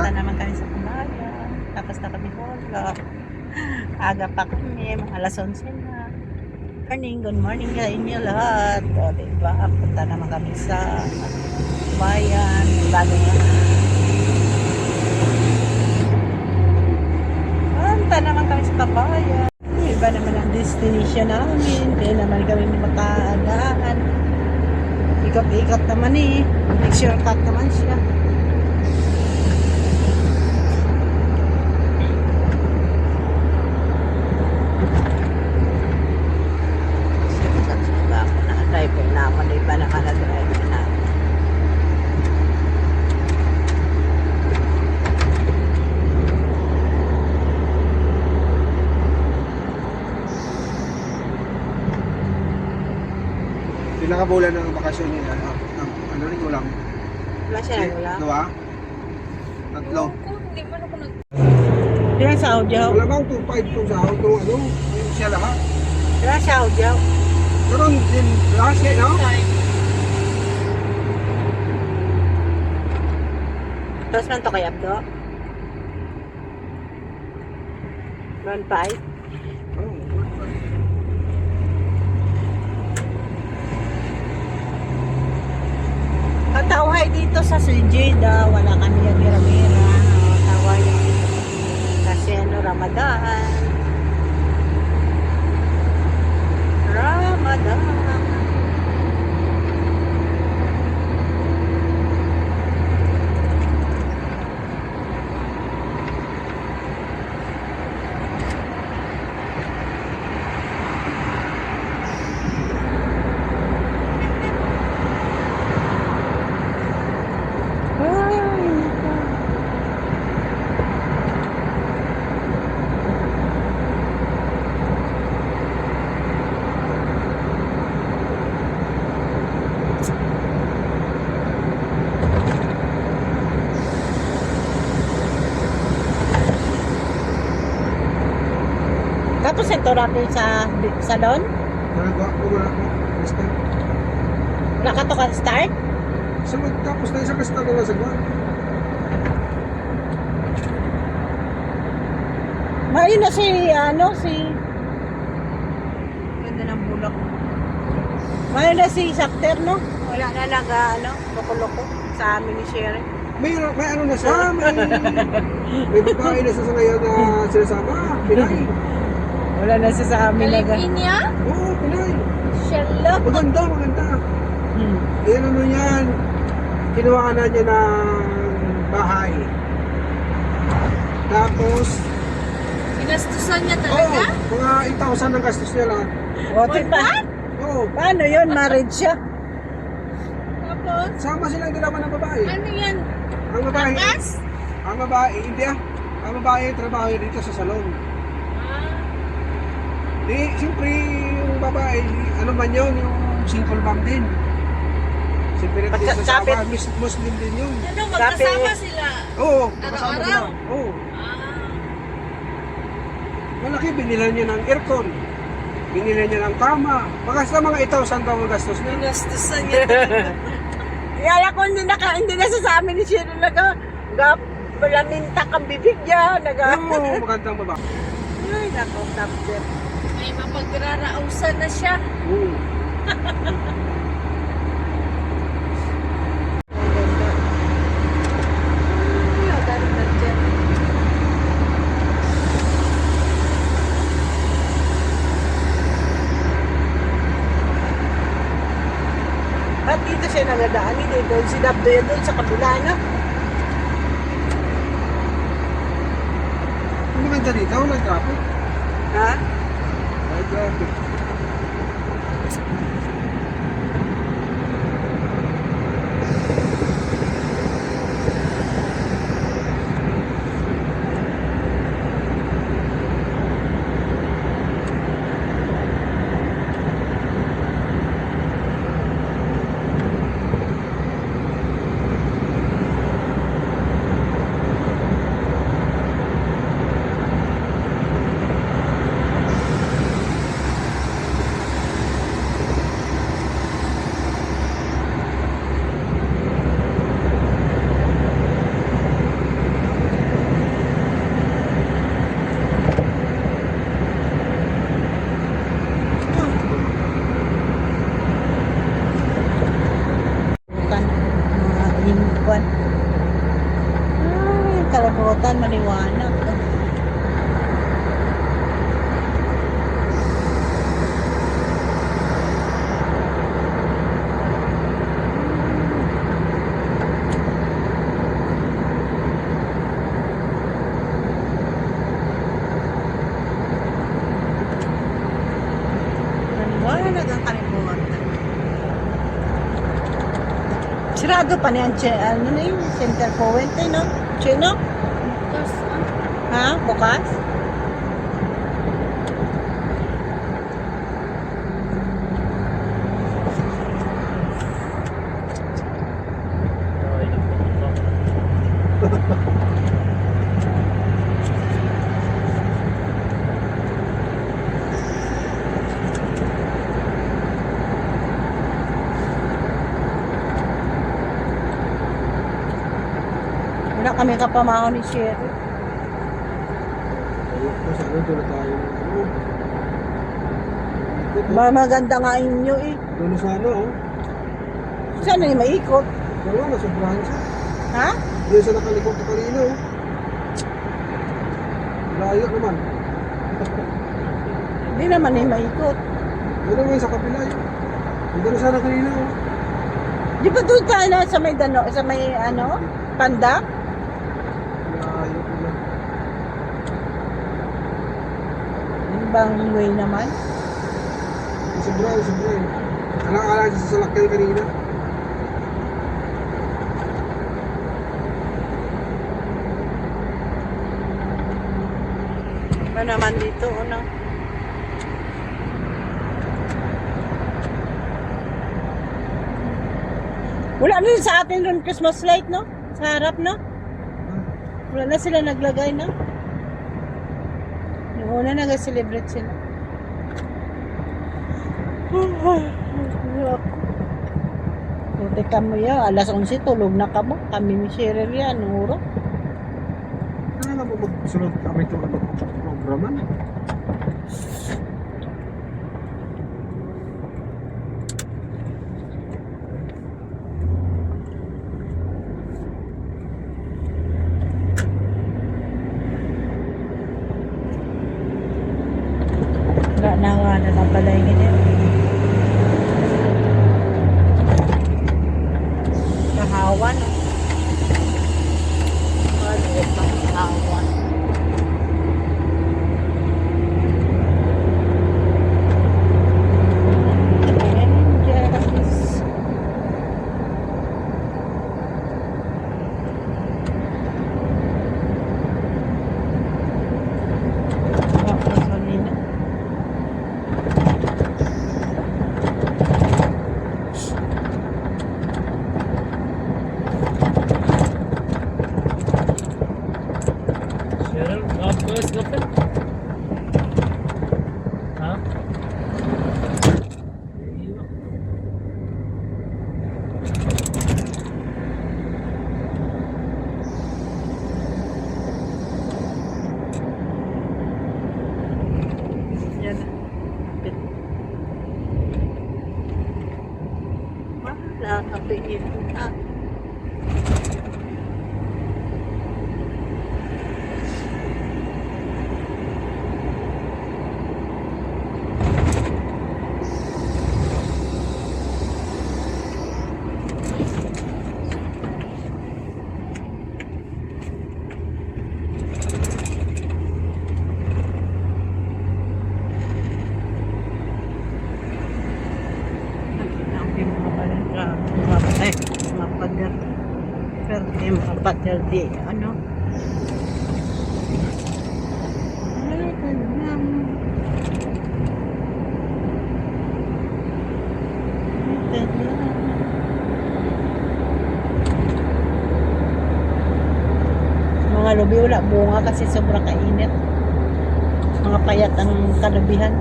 Punta naman kami sa Pumayan. Tapos na kami hola. Aga pa kami, mga alas 11 na. Good morning sa inyo lahat. O, diba? Punta naman kami sa Pumayan. Bago na. Punta naman kami sa Kabayan. Iba naman ang destination namin. Kaya naman kami makaadaan. Ikot-ikot naman eh. Make shortcut naman siya. Driver naman, iba naman na driver namin. Pinakabulan ng bakasyon nila, ano rin ulam? Wala siya na wala? Dua? Tatlo? Hindi man ako nag... Ilan sa audio? Wala bang 2.5 itong sahod itong ano? Yung siya lahat? Ilan sa audio? Karoon din, last year, no? Tapos man to kay Abdo? 1.5? Oh, Katawhay dito sa Sujida, wala kami yung mira-mira. Taway kasi ano, Ramadan. Ramadan. Tapos ito natin sa salon? wala ko. Basta. Wala ka to ka-start? Tapos na isang kasta na lang sa buwan. Ayun na si, ganda ng bulak. Ayun na si Sakter, no? Wala na loko-loko sa amin ni Sherry. May ano na siya, may babae na siya sa ngayon na sinasama, Pinay. Wala na siya sa amin California? Oo, Pinay. Sherlock? Maganda. Ayan ano yan, kinuha na niya ng bahay. Tapos, Ginastusan niya talaga? mga 8,000 ang gastos niya lang. What? Oo, Paano yun? Married siya? Tapos, sama silang dalawa ng babae. ano yan? Ang babae, Takas? hindi ah. Ang babae trabaho dito sa salon. Siyempre yung babae, ano man yun, yung single mom din. Siyempre Kapit. nagsasama, Muslim din yun. Ano, magkasama sila? Oo, kasama sila. Araw-araw? Oo. Ah, Malaki, binilan niya ng aircon. Binilan niya ng kama. Basta mga 8,000 daw ang gastos niya. ginastusan niya. Kaya ko hindi na sa amin ni Sherry balaminta kang bibig niya. Oo, magandang babae. Ay, nako, Sakter. May mapagrarausan na siya. Oo. At dito siya nagadaan, hindi doon si Dabdo yan doon sa kabila na. Ang maganda dito, walang traffic. Ha? Walang traffic. kalibutan, maliwanag. Maliwanag ang kalibutan. Sirado pa niyan, ano na yun, center point, no? Chino? Tapos, Ha? Bukas? Wala kami kapamaho ni Sherry. Ayun po, sana doon tayo. Maganda nga inyo eh. Doon sana, oh. Sana yung maikot. Wala, nasobrahan siya. Ha? Doon sa nakalikot na kanina, oh. Layo naman. Hindi naman yung maikot. Doon naman sa kapila, yun. Doon sana kanina, oh. Di ba doon tayo na sa may dano, sa may ano, panda? Layo na. Yung bang way naman? Sobrahan. Alang-alang siya sa salakyan kanina. Ba naman dito, ano? Wala na yun sa atin ron Christmas light, no? Sa harap, no? Wala na sila naglagay, no? Yung una nag-celebrate sila. Puti ka mo yan. Alas 11, tulog na ka mo. Kami ni Cheryl yan, nuro. Ano na po magsunod kami itong programan? Wala na nga na nabalay ganyan. Kahawan. Maliit na kahawan. Angels. Gasolina. Cheryl, guys, kape? Ha? Yan. Wala, kapingin na. Mapagdaldi, ano? Mga lubi wala bunga kasi sobrang kainit. Mga payat ang kalubihan.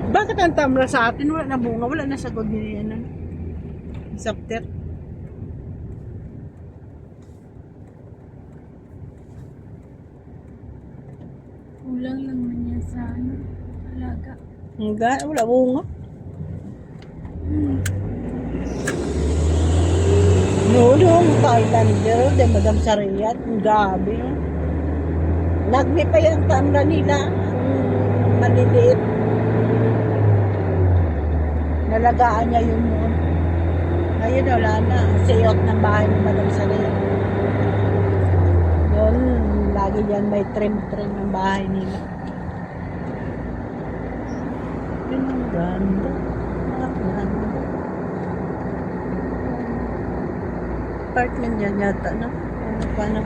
Bakit ang tamla sa atin? Wala na bunga, wala na sagod niya yan. Sapter. kulang lang na niya sa ano, alaga. Wala bunga. Highlander, de Madam Sariyat. Ang grabe yun. Lagmi pa yung tanda nila. Ang maliliit. Nalagaan niya yun noon. Ngayon wala na. Siyot ng bahay ni Madam Sariyat. Yun, lagi yan may trim-trim ng bahay nila. Yun ang ganda. Ang ganda. Apartment yan yata, no? Ano pa na?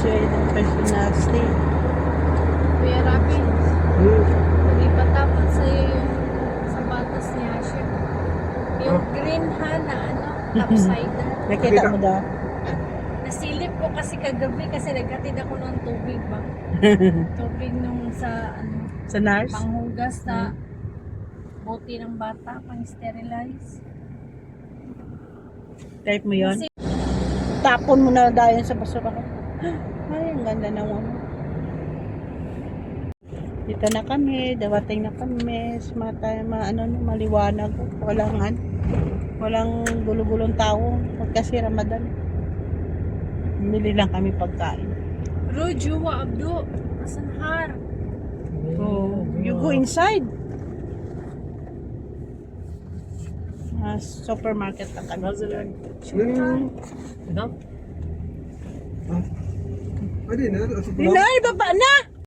Jade and personality. Kuya Rabi, Hmm. hindi pa tapos sa'yo yung sapatos ni Asher. Yung green ha na ano, upside down. Nakita mo daw? Nasilip ko kasi kagabi kasi naghatid ako ng tubig ba? Tubig nung sa ano, Sa nurse? panghugas sa bote ng bata, pang sterilize. Type mo yun? Kasi Tapon mo na dahil sa basura ko. Ay, ang ganda naman. Dito na kami, dawating na kami. Maliwanag. Walang gulo-gulong tao. Kasi Ramadan. Bili lang kami pagkain. Rojo wa abdo, asan har? So, you go inside. Supermarket na kami. Adi na. Hinay, baba na!